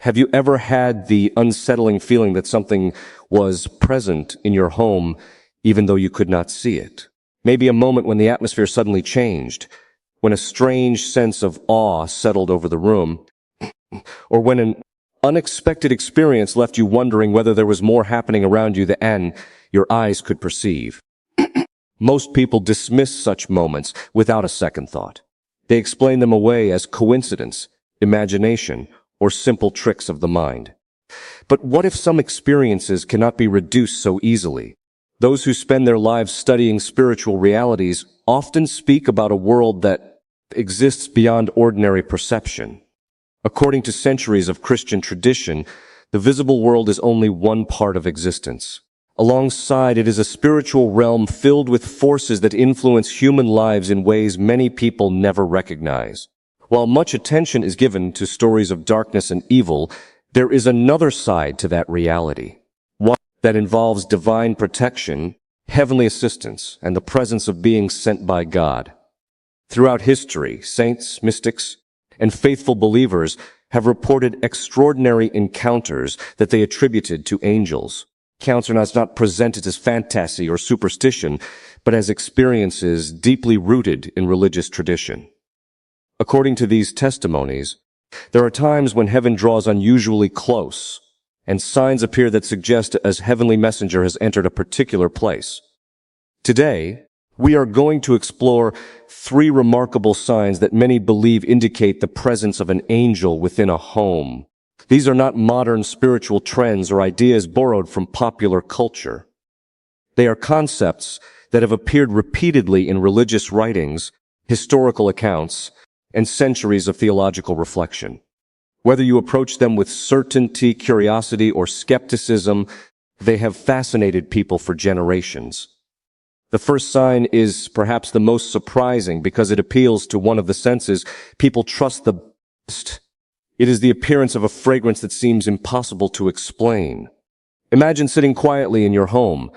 Have you ever had the unsettling feeling that something was present in your home even though you could not see it? Maybe a moment when the atmosphere suddenly changed, when a strange sense of awe settled over the room, or when an unexpected experience left you wondering whether there was more happening around you than your eyes could perceive. Most people dismiss such moments without a second thought. They explain them away as coincidence, imagination, or simple tricks of the mind. But what if some experiences cannot be reduced so easily? Those who spend their lives studying spiritual realities often speak about a world that exists beyond ordinary perception. According to centuries of Christian tradition, the visible world is only one part of existence. Alongside it is a spiritual realm filled with forces that influence human lives in ways many people never recognize. While much attention is given to stories of darkness and evil, there is another side to that reality, one that involves divine protection, heavenly assistance, and the presence of beings sent by God. Throughout history, saints, mystics, and faithful believers have reported extraordinary encounters that they attributed to angels. Accounts are not presented as fantasy or superstition, but as experiences deeply rooted in religious tradition. According to these testimonies, there are times when heaven draws unusually close, and signs appear that suggest a heavenly messenger has entered a particular place. Today, we are going to explore 3 remarkable signs that many believe indicate the presence of an angel within a home. These are not modern spiritual trends or ideas borrowed from popular culture. They are concepts that have appeared repeatedly in religious writings, historical accounts, and centuries of theological reflection. Whether you approach them with certainty, curiosity, or skepticism, they have fascinated people for generations. The first sign is perhaps the most surprising because it appeals to one of the senses people trust the best. It is the appearance of a fragrance that seems impossible to explain. Imagine sitting quietly in your home.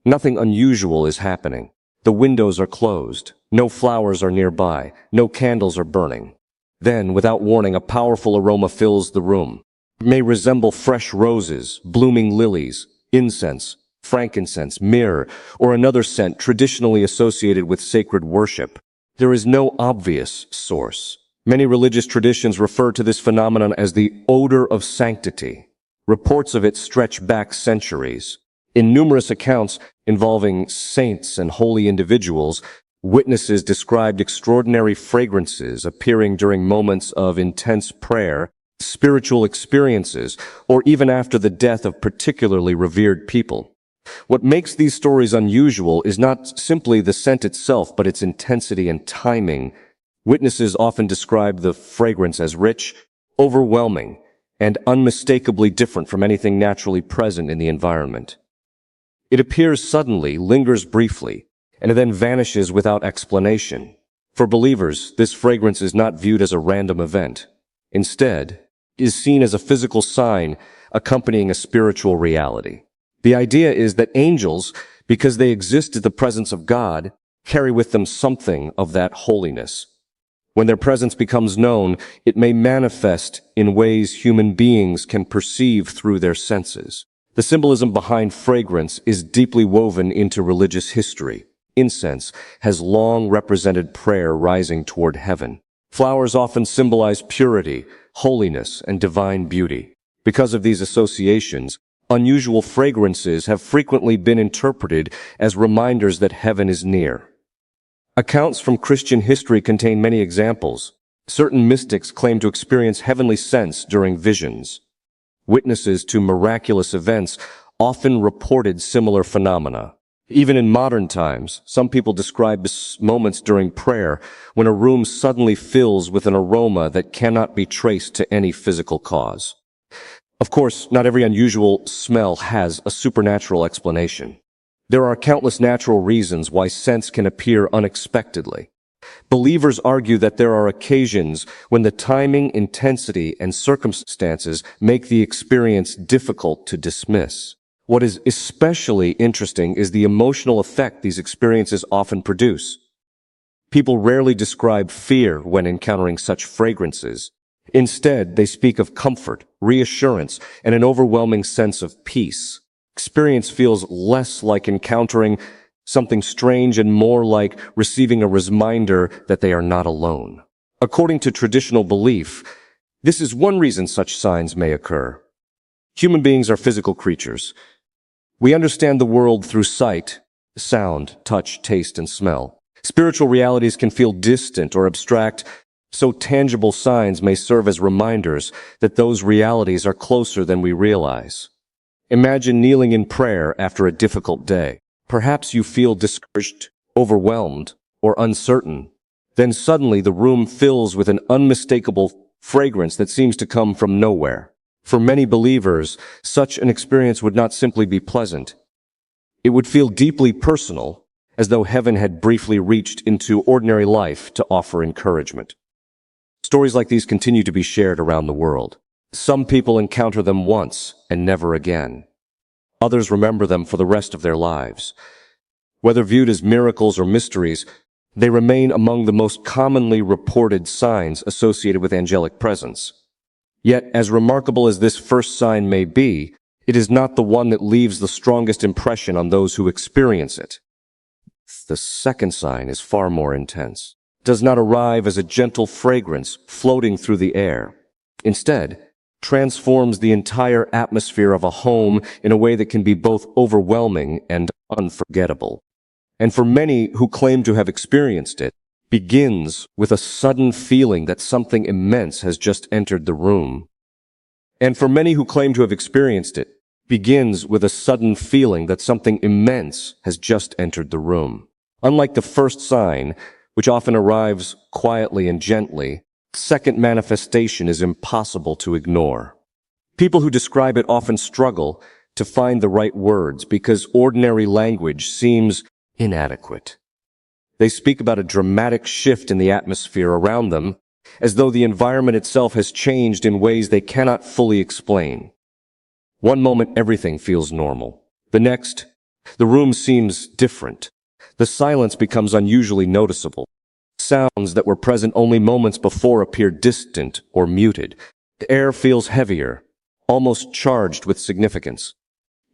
Nothing unusual is happening. The windows are closed. No flowers are nearby. No candles are burning. Then, without warning, a powerful aroma fills the room. It may resemble fresh roses, blooming lilies, incense, frankincense, myrrh, or another scent traditionally associated with sacred worship. There is no obvious source. Many religious traditions refer to this phenomenon as the odor of sanctity. Reports of it stretch back centuries. In numerous accounts involving saints and holy individuals, witnesses described extraordinary fragrances appearing during moments of intense prayer, spiritual experiences, or even after the death of particularly revered people. What makes these stories unusual is not simply the scent itself, but its intensity and timing. Witnesses often describe the fragrance as rich, overwhelming, and unmistakably different from anything naturally present in the environment. It appears suddenly, lingers briefly, and then vanishes without explanation. For believers, this fragrance is not viewed as a random event. Instead, it is seen as a physical sign accompanying a spiritual reality. The idea is that angels, because they exist in the presence of God, carry with them something of that holiness. When their presence becomes known, it may manifest in ways human beings can perceive through their senses. The symbolism behind fragrance is deeply woven into religious history. Incense has long represented prayer rising toward heaven. Flowers often symbolize purity, holiness, and divine beauty. Because of these associations, unusual fragrances have frequently been interpreted as reminders that heaven is near. Accounts from Christian history contain many examples. Certain mystics claim to experience heavenly scents during visions. Witnesses to miraculous events often reported similar phenomena. Even in modern times, some people describe moments during prayer when a room suddenly fills with an aroma that cannot be traced to any physical cause. Of course, not every unusual smell has a supernatural explanation. There are countless natural reasons why scents can appear unexpectedly. Believers argue that there are occasions when the timing, intensity, and circumstances make the experience difficult to dismiss. What is especially interesting is the emotional effect these experiences often produce. People rarely describe fear when encountering such fragrances. Instead, they speak of comfort, reassurance, and an overwhelming sense of peace. Experience feels less like encountering something strange and more like receiving a reminder that they are not alone. According to traditional belief, this is one reason such signs may occur. Human beings are physical creatures. We understand the world through sight, sound, touch, taste, and smell. Spiritual realities can feel distant or abstract, so tangible signs may serve as reminders that those realities are closer than we realize. Imagine kneeling in prayer after a difficult day. Perhaps you feel discouraged, overwhelmed, or uncertain. Then suddenly the room fills with an unmistakable fragrance that seems to come from nowhere. For many believers, such an experience would not simply be pleasant. It would feel deeply personal, as though heaven had briefly reached into ordinary life to offer encouragement. Stories like these continue to be shared around the world. Some people encounter them once and never again. Others remember them for the rest of their lives. Whether viewed as miracles or mysteries, they remain among the most commonly reported signs associated with angelic presence. Yet, as remarkable as this first sign may be, it is not the one that leaves the strongest impression on those who experience it. The second sign is far more intense. It does not arrive as a gentle fragrance floating through the air. Instead, transforms the entire atmosphere of a home in a way that can be both overwhelming and unforgettable. And for many who claim to have experienced it, begins with a sudden feeling that something immense has just entered the room. And for many who claim to have experienced it, begins with a sudden feeling that something immense has just entered the room. Unlike the first sign, which often arrives quietly and gently, second manifestation is impossible to ignore. People who describe it often struggle to find the right words because ordinary language seems inadequate. They speak about a dramatic shift in the atmosphere around them, as though the environment itself has changed in ways they cannot fully explain. One moment, everything feels normal. The next, the room seems different. The silence becomes unusually noticeable. Sounds that were present only moments before appear distant or muted. The air feels heavier, almost charged with significance.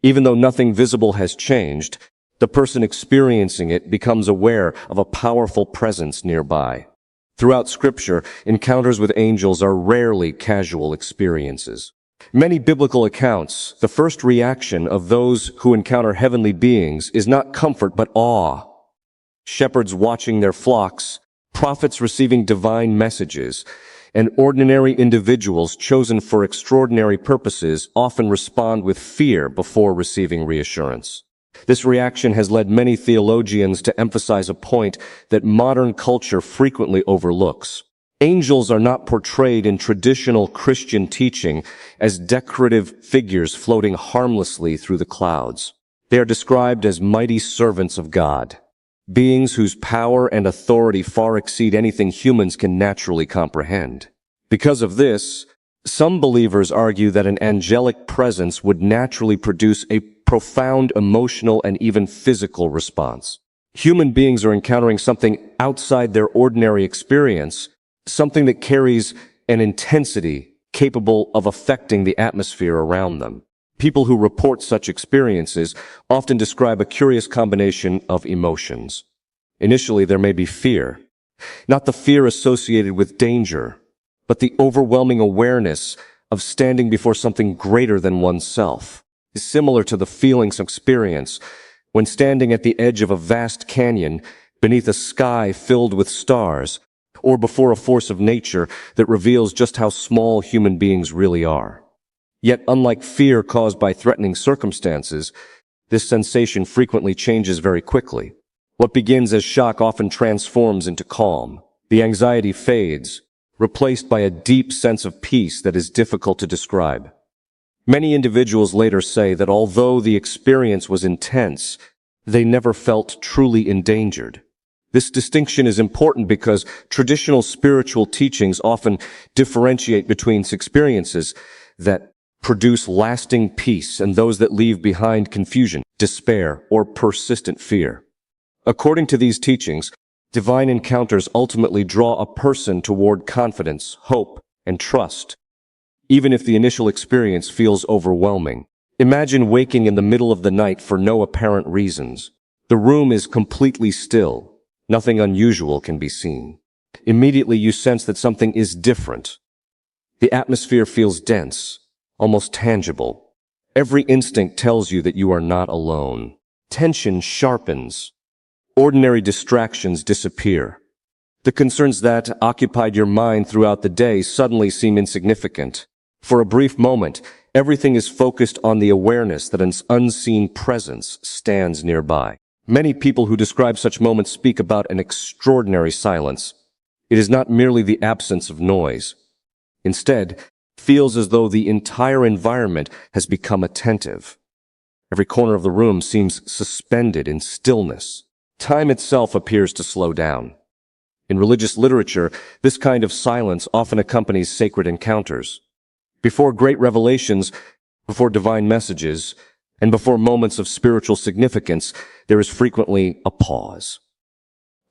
Even though nothing visible has changed, the person experiencing it becomes aware of a powerful presence nearby. Throughout Scripture, encounters with angels are rarely casual experiences. In many biblical accounts, the first reaction of those who encounter heavenly beings is not comfort but awe. Shepherds watching their flocks, prophets receiving divine messages, and ordinary individuals chosen for extraordinary purposes often respond with fear before receiving reassurance. This reaction has led many theologians to emphasize a point that modern culture frequently overlooks. Angels are not portrayed in traditional Christian teaching as decorative figures floating harmlessly through the clouds. They are described as mighty servants of God, beings whose power and authority far exceed anything humans can naturally comprehend. Because of this, some believers argue that an angelic presence would naturally produce a profound emotional and even physical response. Human beings are encountering something outside their ordinary experience, something that carries an intensity capable of affecting the atmosphere around them. People who report such experiences often describe a curious combination of emotions. Initially, there may be fear, not the fear associated with danger, but the overwhelming awareness of standing before something greater than oneself. Is similar to the feelings experience when standing at the edge of a vast canyon beneath a sky filled with stars, or before a force of nature that reveals just how small human beings really are. Yet, unlike fear caused by threatening circumstances, this sensation frequently changes very quickly. What begins as shock often transforms into calm. The anxiety fades, replaced by a deep sense of peace that is difficult to describe. Many individuals later say that although the experience was intense, they never felt truly endangered. This distinction is important because traditional spiritual teachings often differentiate between experiences that produce lasting peace and those that leave behind confusion, despair, or persistent fear. According to these teachings, divine encounters ultimately draw a person toward confidence, hope, and trust, even if the initial experience feels overwhelming. Imagine waking in the middle of the night for no apparent reasons. The room is completely still. Nothing unusual can be seen. Immediately you sense that something is different. The atmosphere feels dense, almost tangible. Every instinct tells you that you are not alone. Tension sharpens. Ordinary distractions disappear. The concerns that occupied your mind throughout the day suddenly seem insignificant. For a brief moment, everything is focused on the awareness that an unseen presence stands nearby. Many people who describe such moments speak about an extraordinary silence. It is not merely the absence of noise. Instead, it feels as though the entire environment has become attentive. Every corner of the room seems suspended in stillness. Time itself appears to slow down. In religious literature, this kind of silence often accompanies sacred encounters. Before great revelations, before divine messages, and before moments of spiritual significance, there is frequently a pause.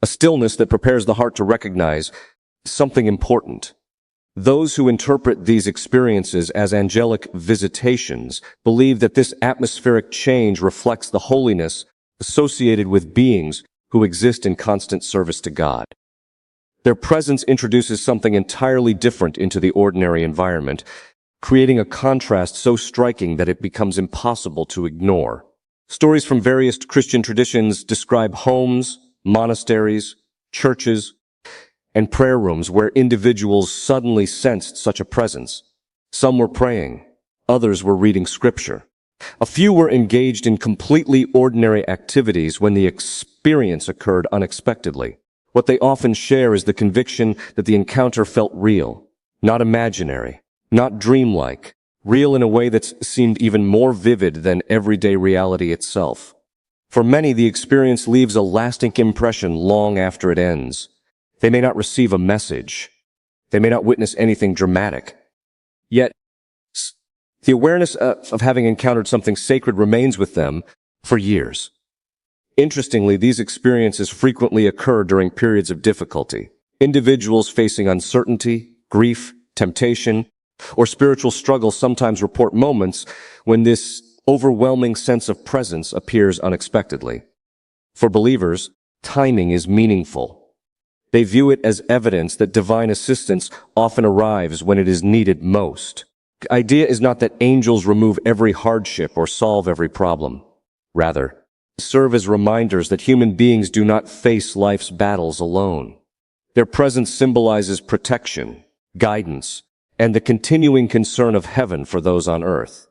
A stillness that prepares the heart to recognize something important. Those who interpret these experiences as angelic visitations believe that this atmospheric change reflects the holiness associated with beings who exist in constant service to God. Their presence introduces something entirely different into the ordinary environment, creating a contrast so striking that it becomes impossible to ignore. Stories from various Christian traditions describe homes, monasteries, churches, and prayer rooms where individuals suddenly sensed such a presence. Some were praying, others were reading scripture. A few were engaged in completely ordinary activities when the experience occurred unexpectedly. What they often share is the conviction that the encounter felt real, not imaginary, not dreamlike, real in a way that seemed even more vivid than everyday reality itself. For many, the experience leaves a lasting impression long after it ends. They may not receive a message. They may not witness anything dramatic. Yet, the awareness of having encountered something sacred remains with them for years. Interestingly, these experiences frequently occur during periods of difficulty. Individuals facing uncertainty, grief, temptation, or spiritual struggle sometimes report moments when this overwhelming sense of presence appears unexpectedly. For believers, timing is meaningful. They view it as evidence that divine assistance often arrives when it is needed most. The idea is not that angels remove every hardship or solve every problem. Rather, they serve as reminders that human beings do not face life's battles alone. Their presence symbolizes protection, guidance, and the continuing concern of heaven for those on earth.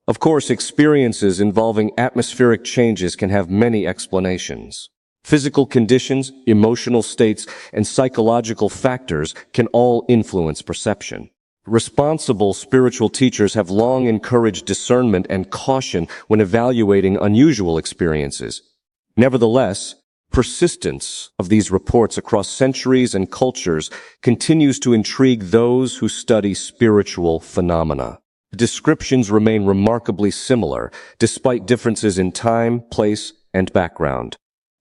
Of course, experiences involving atmospheric changes can have many explanations. Physical conditions, emotional states, and psychological factors can all influence perception. Responsible spiritual teachers have long encouraged discernment and caution when evaluating unusual experiences. Nevertheless, persistence of these reports across centuries and cultures continues to intrigue those who study spiritual phenomena. The descriptions remain remarkably similar, despite differences in time, place, and background.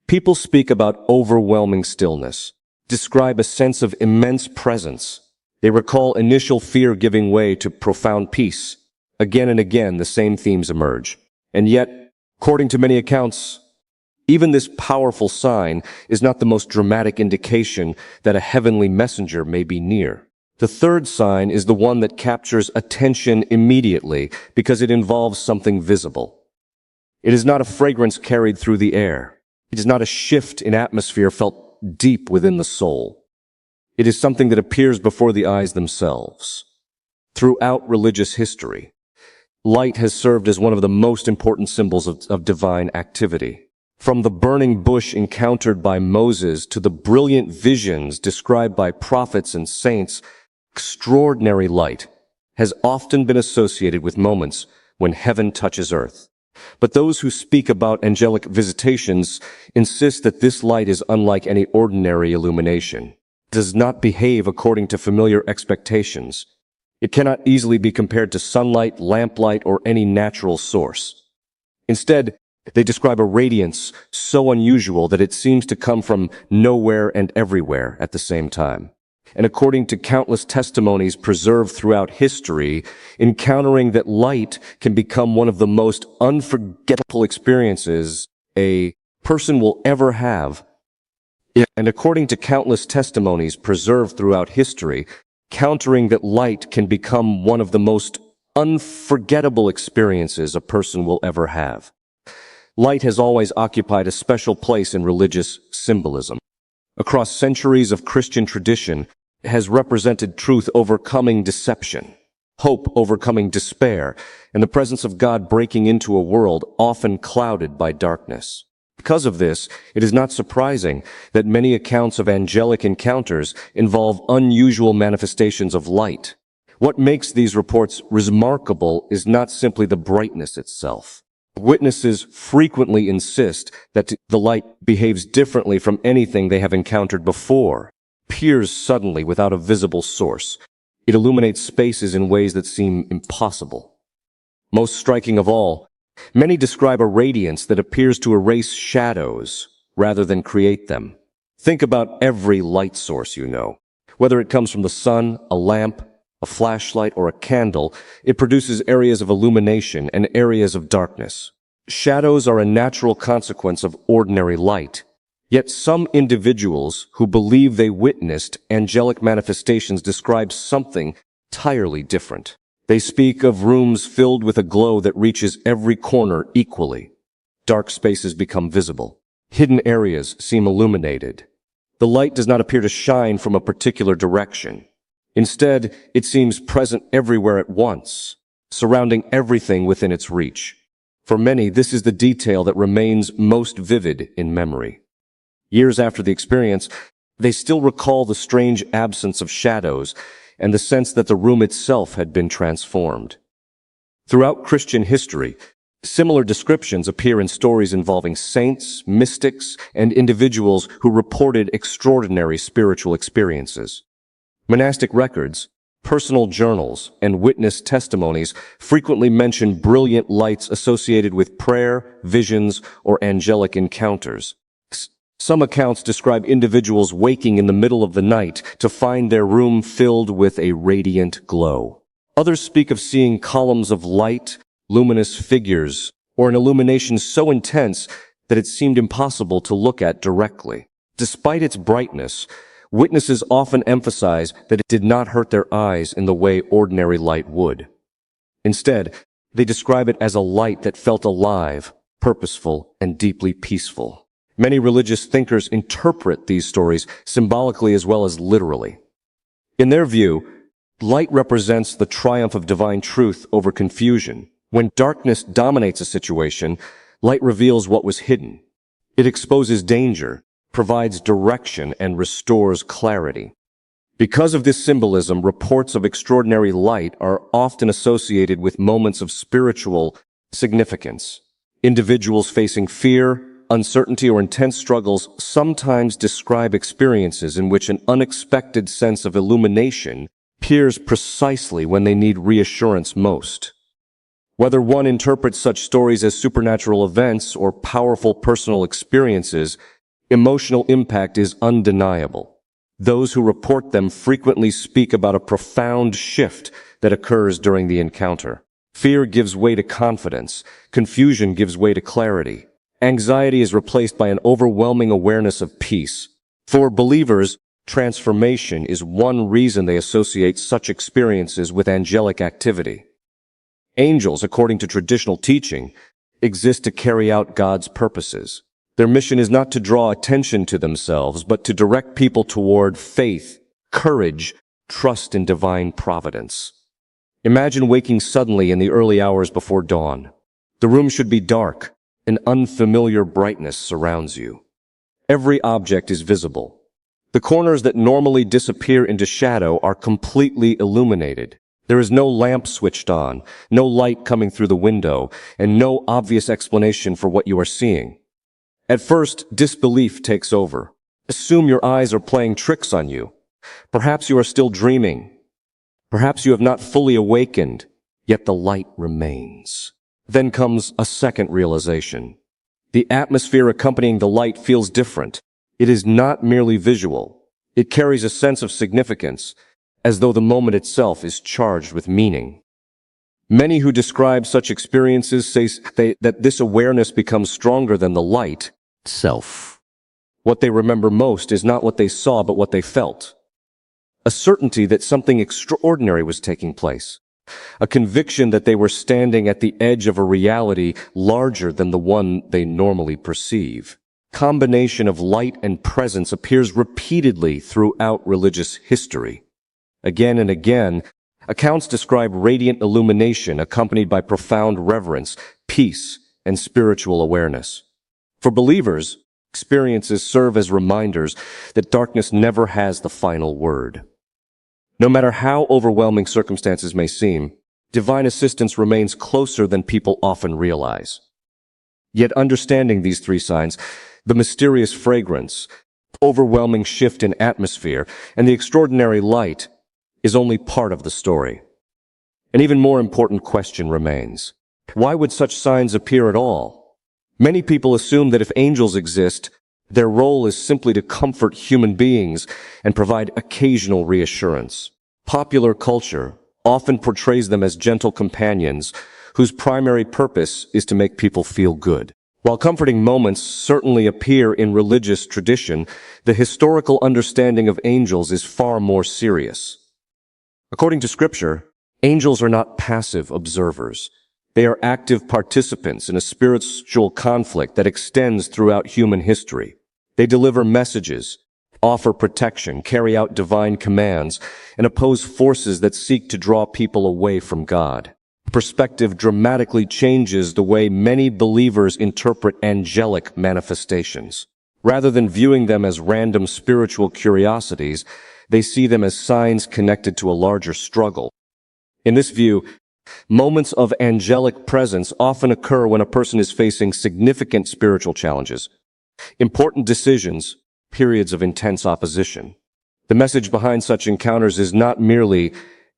People speak about overwhelming stillness, describe a sense of immense presence. They recall initial fear giving way to profound peace. Again and again, the same themes emerge. And yet, according to many accounts, even this powerful sign is not the most dramatic indication that a heavenly messenger may be near. The third sign is the one that captures attention immediately because it involves something visible. It is not a fragrance carried through the air. It is not a shift in atmosphere felt deep within the soul. It is something that appears before the eyes themselves. Throughout religious history, light has served as one of the most important symbols of divine activity. From the burning bush encountered by Moses to the brilliant visions described by prophets and saints, extraordinary light has often been associated with moments when heaven touches earth. But those who speak about angelic visitations insist that this light is unlike any ordinary illumination. It does not behave according to familiar expectations. It cannot easily be compared to sunlight, lamplight, or any natural source. Instead, they describe a radiance so unusual that it seems to come from nowhere and everywhere at the same time. And according to countless testimonies preserved throughout history, encountering that light can become one of the most unforgettable experiences a person will ever have. And according to countless testimonies preserved throughout history, encountering that light can become one of the most unforgettable experiences a person will ever have. Light has always occupied a special place in religious symbolism. Across centuries of Christian tradition, it has represented truth overcoming deception, hope overcoming despair, and the presence of God breaking into a world often clouded by darkness. Because of this, it is not surprising that many accounts of angelic encounters involve unusual manifestations of light. What makes these reports remarkable is not simply the brightness itself. Witnesses frequently insist that the light behaves differently from anything they have encountered before, appears suddenly without a visible source. It illuminates spaces in ways that seem impossible. Most striking of all, many describe a radiance that appears to erase shadows rather than create them. Think about every light source you know. Whether it comes from the sun, a lamp, a flashlight, or a candle, it produces areas of illumination and areas of darkness. Shadows are a natural consequence of ordinary light. Yet some individuals who believe they witnessed angelic manifestations describe something entirely different. They speak of rooms filled with a glow that reaches every corner equally. Dark spaces become visible. Hidden areas seem illuminated. The light does not appear to shine from a particular direction. Instead, it seems present everywhere at once, surrounding everything within its reach. For many, this is the detail that remains most vivid in memory. Years after the experience, they still recall the strange absence of shadows and the sense that the room itself had been transformed. Throughout Christian history, similar descriptions appear in stories involving saints, mystics, and individuals who reported extraordinary spiritual experiences. Monastic records, personal journals, and witness testimonies frequently mention brilliant lights associated with prayer, visions, or angelic encounters. Some accounts describe individuals waking in the middle of the night to find their room filled with a radiant glow. Others speak of seeing columns of light, luminous figures, or an illumination so intense that it seemed impossible to look at directly. Despite its brightness, witnesses often emphasize that it did not hurt their eyes in the way ordinary light would. Instead, they describe it as a light that felt alive, purposeful, and deeply peaceful. Many religious thinkers interpret these stories symbolically as well as literally. In their view, light represents the triumph of divine truth over confusion. When darkness dominates a situation, light reveals what was hidden. It exposes danger, provides direction, and restores clarity. Because of this symbolism, reports of extraordinary light are often associated with moments of spiritual significance. Individuals facing fear, uncertainty, or intense struggles sometimes describe experiences in which an unexpected sense of illumination appears precisely when they need reassurance most. Whether one interprets such stories as supernatural events or powerful personal experiences, emotional impact is undeniable. Those who report them frequently speak about a profound shift that occurs during the encounter. Fear gives way to confidence. Confusion gives way to clarity. Anxiety is replaced by an overwhelming awareness of peace. For believers, transformation is one reason they associate such experiences with angelic activity. Angels, according to traditional teaching, exist to carry out God's purposes. Their mission is not to draw attention to themselves, but to direct people toward faith, courage, trust in divine providence. Imagine waking suddenly in the early hours before dawn. The room should be dark. An unfamiliar brightness surrounds you. Every object is visible. The corners that normally disappear into shadow are completely illuminated. There is no lamp switched on, no light coming through the window, and no obvious explanation for what you are seeing. At first, disbelief takes over. Assume your eyes are playing tricks on you. Perhaps you are still dreaming. Perhaps you have not fully awakened, yet the light remains. Then comes a second realization. The atmosphere accompanying the light feels different. It is not merely visual. It carries a sense of significance, as though the moment itself is charged with meaning. Many who describe such experiences say that this awareness becomes stronger than the light itself. What they remember most is not what they saw, but what they felt. A certainty that something extraordinary was taking place. A conviction that they were standing at the edge of a reality larger than the one they normally perceive. Combination of light and presence appears repeatedly throughout religious history. Again and again, accounts describe radiant illumination accompanied by profound reverence, peace, and spiritual awareness. For believers, experiences serve as reminders that darkness never has the final word. No matter how overwhelming circumstances may seem, divine assistance remains closer than people often realize. Yet understanding these three signs, the mysterious fragrance, overwhelming shift in atmosphere, and the extraordinary light, is only part of the story. An even more important question remains. Why would such signs appear at all? Many people assume that if angels exist, their role is simply to comfort human beings and provide occasional reassurance. Popular culture often portrays them as gentle companions whose primary purpose is to make people feel good. While comforting moments certainly appear in religious tradition, the historical understanding of angels is far more serious. According to Scripture, angels are not passive observers. They are active participants in a spiritual conflict that extends throughout human history. They deliver messages, offer protection, carry out divine commands, and oppose forces that seek to draw people away from God. Perspective dramatically changes the way many believers interpret angelic manifestations. Rather than viewing them as random spiritual curiosities, they see them as signs connected to a larger struggle. In this view, moments of angelic presence often occur when a person is facing significant spiritual challenges, important decisions, periods of intense opposition. The message behind such encounters is not merely,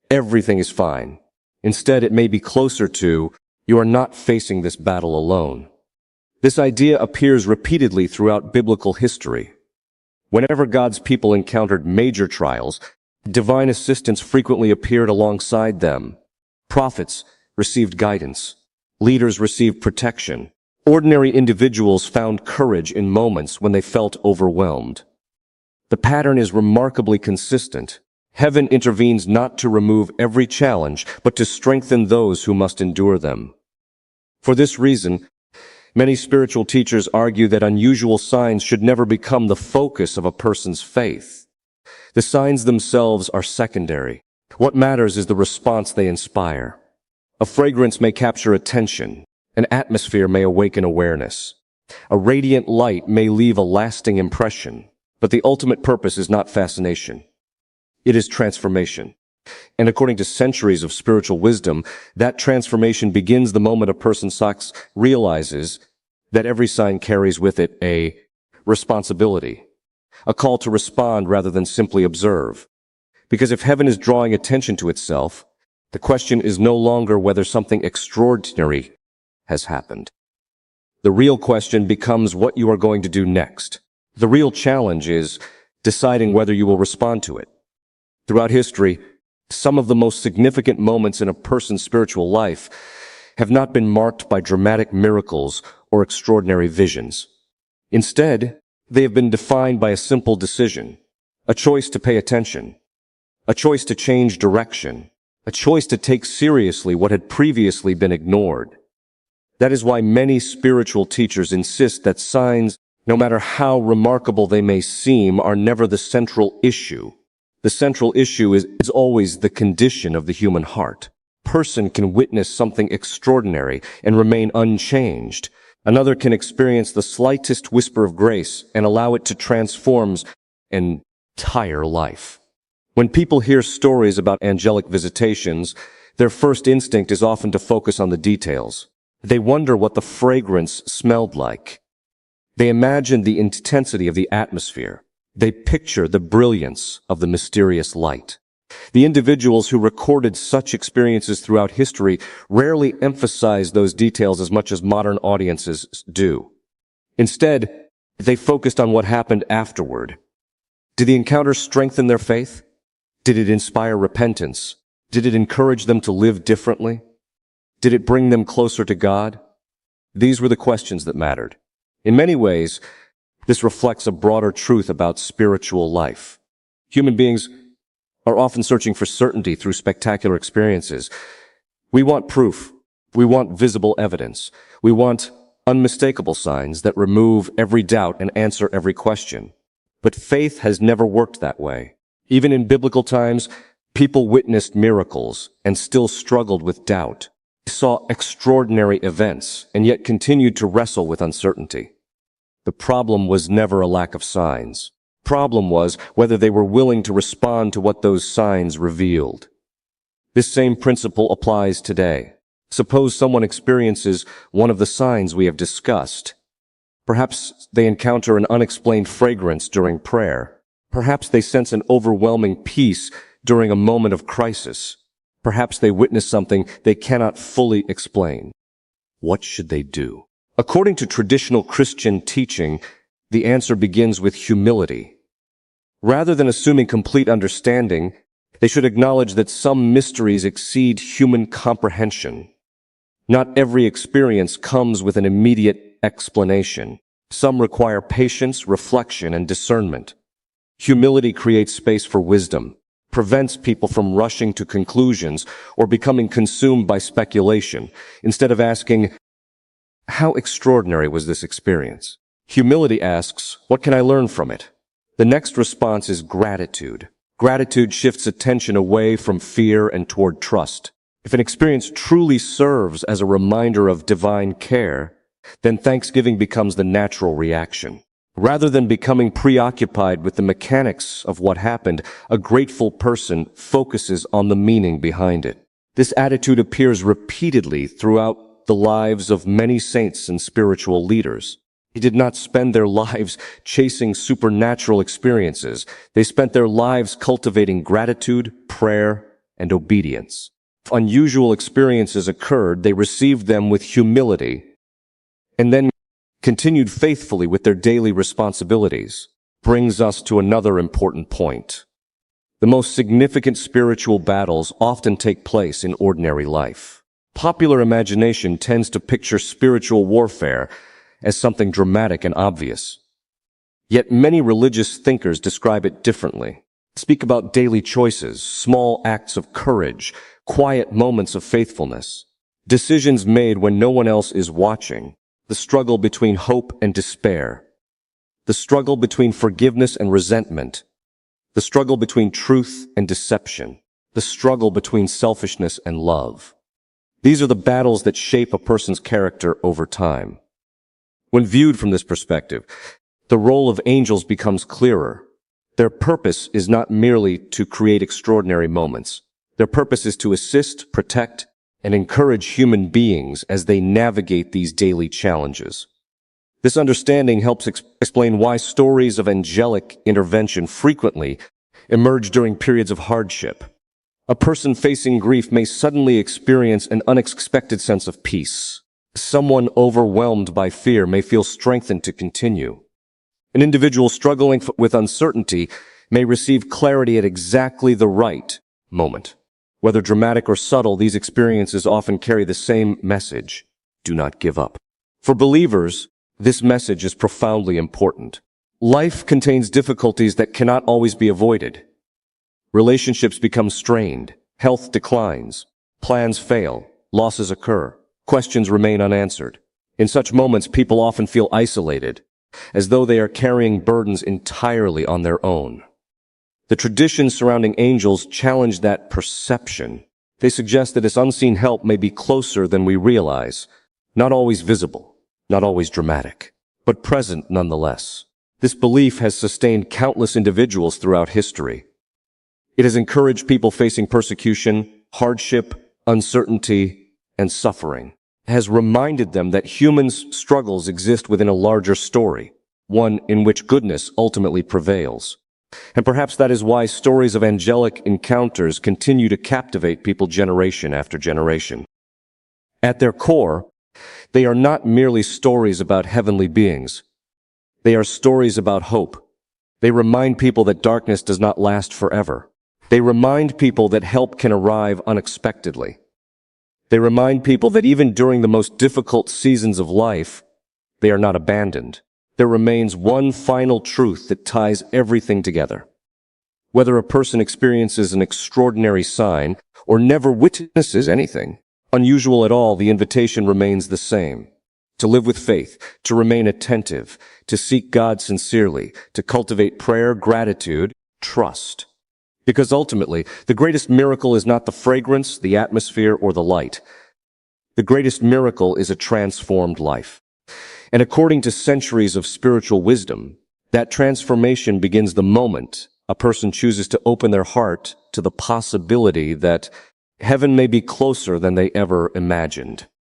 everything is fine. Instead, it may be closer to, you are not facing this battle alone. This idea appears repeatedly throughout biblical history. Whenever God's people encountered major trials, divine assistance frequently appeared alongside them. Prophets received guidance. Leaders received protection. Ordinary individuals found courage in moments when they felt overwhelmed. The pattern is remarkably consistent. Heaven intervenes not to remove every challenge, but to strengthen those who must endure them. For this reason, many spiritual teachers argue that unusual signs should never become the focus of a person's faith. The signs themselves are secondary. What matters is the response they inspire. A fragrance may capture attention. An atmosphere may awaken awareness. A radiant light may leave a lasting impression. But the ultimate purpose is not fascination. It is transformation. And according to centuries of spiritual wisdom, that transformation begins the moment a person realizes that every sign carries with it a responsibility, a call to respond rather than simply observe. Because if heaven is drawing attention to itself, the question is no longer whether something extraordinary has happened. The real question becomes what you are going to do next. The real challenge is deciding whether you will respond to it. Throughout history, some of the most significant moments in a person's spiritual life have not been marked by dramatic miracles or extraordinary visions. Instead, they have been defined by a simple decision, a choice to pay attention, a choice to change direction, a choice to take seriously what had previously been ignored. That is why many spiritual teachers insist that signs, no matter how remarkable they may seem, are never the central issue. The central issue is always the condition of the human heart. A person can witness something extraordinary and remain unchanged. Another can experience the slightest whisper of grace and allow it to transform an entire life. When people hear stories about angelic visitations, their first instinct is often to focus on the details. They wonder what the fragrance smelled like. They imagine the intensity of the atmosphere. They picture the brilliance of the mysterious light. The individuals who recorded such experiences throughout history rarely emphasize those details as much as modern audiences do. Instead, they focused on what happened afterward. Did the encounter strengthen their faith? Did it inspire repentance? Did it encourage them to live differently? Did it bring them closer to God? These were the questions that mattered. In many ways, this reflects a broader truth about spiritual life. Human beings are often searching for certainty through spectacular experiences. We want proof. We want visible evidence. We want unmistakable signs that remove every doubt and answer every question. But faith has never worked that way. Even in biblical times, people witnessed miracles and still struggled with doubt. They saw extraordinary events and yet continued to wrestle with uncertainty. The problem was never a lack of signs. The problem was whether they were willing to respond to what those signs revealed. This same principle applies today. Suppose someone experiences one of the signs we have discussed. Perhaps they encounter an unexplained fragrance during prayer. Perhaps they sense an overwhelming peace during a moment of crisis. Perhaps they witness something they cannot fully explain. What should they do? According to traditional Christian teaching, the answer begins with humility. Rather than assuming complete understanding, they should acknowledge that some mysteries exceed human comprehension. Not every experience comes with an immediate explanation. Some require patience, reflection, and discernment. Humility creates space for wisdom, prevents people from rushing to conclusions or becoming consumed by speculation. Instead of asking, "How extraordinary was this experience?" Humility asks, "What can I learn from it?" The next response is gratitude. Gratitude shifts attention away from fear and toward trust. If an experience truly serves as a reminder of divine care, then thanksgiving becomes the natural reaction. Rather than becoming preoccupied with the mechanics of what happened, a grateful person focuses on the meaning behind it. This attitude appears repeatedly throughout the lives of many saints and spiritual leaders. They did not spend their lives chasing supernatural experiences. They spent their lives cultivating gratitude, prayer, and obedience. If unusual experiences occurred, they received them with humility and then continued faithfully with their daily responsibilities. Brings us to another important point. The most significant spiritual battles often take place in ordinary life. Popular imagination tends to picture spiritual warfare as something dramatic and obvious. Yet many religious thinkers describe it differently. Speak about daily choices, small acts of courage, quiet moments of faithfulness, decisions made when no one else is watching, the struggle between hope and despair, the struggle between forgiveness and resentment, the struggle between truth and deception, the struggle between selfishness and love. These are the battles that shape a person's character over time. When viewed from this perspective, the role of angels becomes clearer. Their purpose is not merely to create extraordinary moments. Their purpose is to assist, protect, and encourage human beings as they navigate these daily challenges. This understanding helps explain why stories of angelic intervention frequently emerge during periods of hardship. A person facing grief may suddenly experience an unexpected sense of peace. Someone overwhelmed by fear may feel strengthened to continue. An individual struggling with uncertainty may receive clarity at exactly the right moment. Whether dramatic or subtle, these experiences often carry the same message: do not give up. For believers, this message is profoundly important. Life contains difficulties that cannot always be avoided. Relationships become strained, health declines, plans fail, losses occur, questions remain unanswered. In such moments, people often feel isolated, as though they are carrying burdens entirely on their own. The traditions surrounding angels challenge that perception. They suggest that this unseen help may be closer than we realize, not always visible, not always dramatic, but present nonetheless. This belief has sustained countless individuals throughout history. It has encouraged people facing persecution, hardship, uncertainty, and suffering. It has reminded them that humans' struggles exist within a larger story, one in which goodness ultimately prevails. And perhaps that is why stories of angelic encounters continue to captivate people generation after generation. At their core, they are not merely stories about heavenly beings. They are stories about hope. They remind people that darkness does not last forever. They remind people that help can arrive unexpectedly. They remind people that even during the most difficult seasons of life, they are not abandoned. There remains one final truth that ties everything together. Whether a person experiences an extraordinary sign or never witnesses anything unusual at all, the invitation remains the same. To live with faith, to remain attentive, to seek God sincerely, to cultivate prayer, gratitude, trust. Because ultimately, the greatest miracle is not the fragrance, the atmosphere, or the light. The greatest miracle is a transformed life. And according to centuries of spiritual wisdom, that transformation begins the moment a person chooses to open their heart to the possibility that heaven may be closer than they ever imagined.